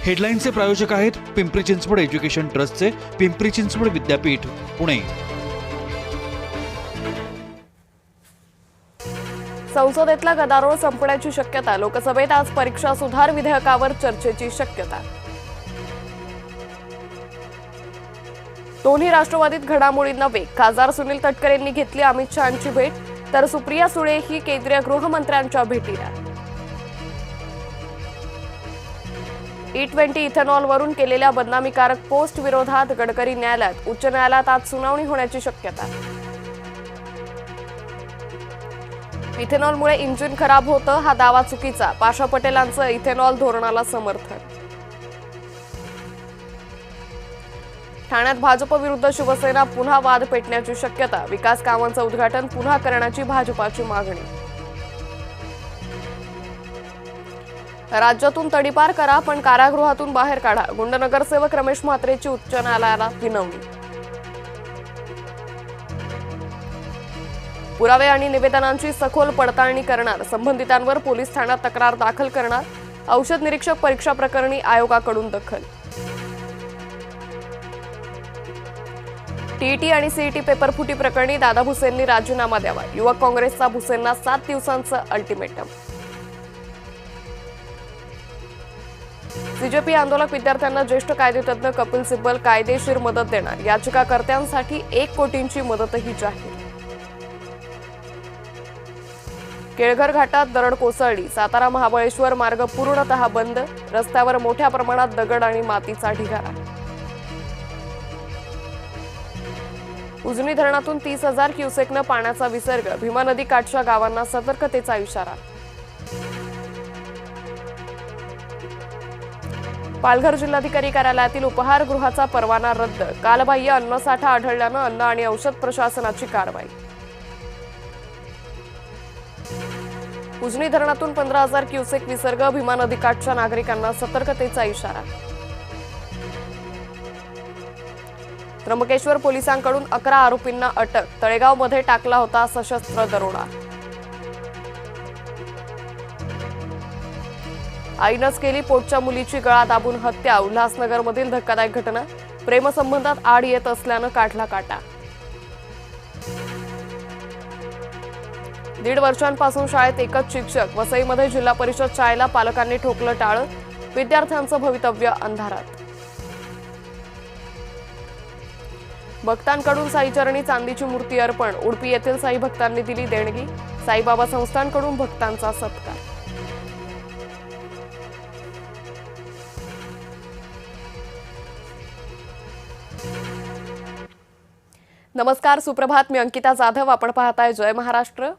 हेडलाईनचे प्रायोजक आहेत पिंपरी चिंचवड एज्युकेशन ट्रस्टचे पिंपरी चिंचवड विद्यापीठ पुणे। संसदेतला गदारोळ संपण्याची शक्यता। लोकसभेत आज परीक्षा सुधार विधेयकावर चर्चेची शक्यता। दोन्ही राष्ट्रवादीत घडामोडींना वेग। खासदार सुनील तटकरेंनी घेतली अमित शहांची भेट, तर सुप्रिया सुळे ही केंद्रीय गृहमंत्र्यांच्या भेटीला। E20 इथेनॉलवरून केलेल्या बदनामीकारक पोस्ट विरोधात गडकरी न्यायालयात। उच्च न्यायालयात आज सुनावणी होण्याची शक्यता। इथेनॉलमुळे इंजिन खराब होतं, हा दावा चुकीचा। पाशा पटेलांचं इथेनॉल धोरणाला समर्थन। ठाण्यात भाजप विरुद्ध शिवसेना पुन्हा वाद पेटण्याची शक्यता। विकास कामांचं उद्घाटन पुन्हा करण्याची भाजपाची मागणी। राज्यातून तडीपार करा पण कारागृहातून बाहेर काढा। गुंड नगरसेवक रमेश म्हात्रेची उच्च न्यायालयाला विनवणी। पुरावे आणि निवेदनांची सखोल पडताळणी करणार। संबंधितांवर पोलीस ठाण्यात तक्रार दाखल करणार। औषध निरीक्षक परीक्षा प्रकरणी आयोगाकडून दखल। टीईटी आणि सीईटी पेपर फुटी प्रकरणी दादा भुसेंनी राजीनामा द्यावा। युवक काँग्रेसचा भुसेंना 7 दिवसांचं अल्टिमेटम। बीजेपी आंदोलक विद्यार्थ्यांना ज्येष्ठ कायदेतज्ञ कपिल सिब्बल कायदेशीर मदत देणार। याचिकाकर्त्यांसाठी 1 कोटींची मदतही जाहीर। केळघर घाटात दरड कोसळली। सातारा महाबळेश्वर मार्ग पूर्णतः बंद। रस्त्यावर मोठ्या प्रमाणात दगड आणि मातीचा ढिगारा। उजनी धरणातून 30,000 क्युसेकनं पाण्याचा विसर्ग। भीमा नदी काठच्या गावांना सतर्कतेचा इशारा। पालघर जिल्हाधिकारी कार्यालयातील उपहारगृहाचा परवाना रद्द। कालबाह्य अन्नसाठा आढळल्यानं अन्न आणि औषध प्रशासनाची कारवाई। उजनी धरणातून 15,000 क्युसेक विसर्ग। भीमा नदीकाठच्या नागरिकांना सतर्कतेचा इशारा। त्र्यंबकेश्वर पोलिसांकडून 11 आरोपींना अटक। तळेगावमध्ये टाकला होता सशस्त्र दरोडा। आईनंच केली पोटच्या मुलीची गळा दाबून हत्या। उल्हासनगरमधील धक्कादायक घटना। प्रेमसंबंधात आड येत असल्यानं काढला काटा। 1.5 वर्षांपासून शाळेत एकच शिक्षक। वसईमध्ये जिल्हा परिषद शाळेला पालकांनी ठोकलं टाळं। विद्यार्थ्यांचं भवितव्य अंधारात। भक्तांकडून साईचरणी चांदीची मूर्ती अर्पण। उडपी येथील साई भक्तांनी दिली देणगी। साईबाबा संस्थांकडून भक्तांचा सत्कार। नमस्कार, सुप्रभात। मी अंकिता जाधव। आपण पाहताय जय महाराष्ट्र।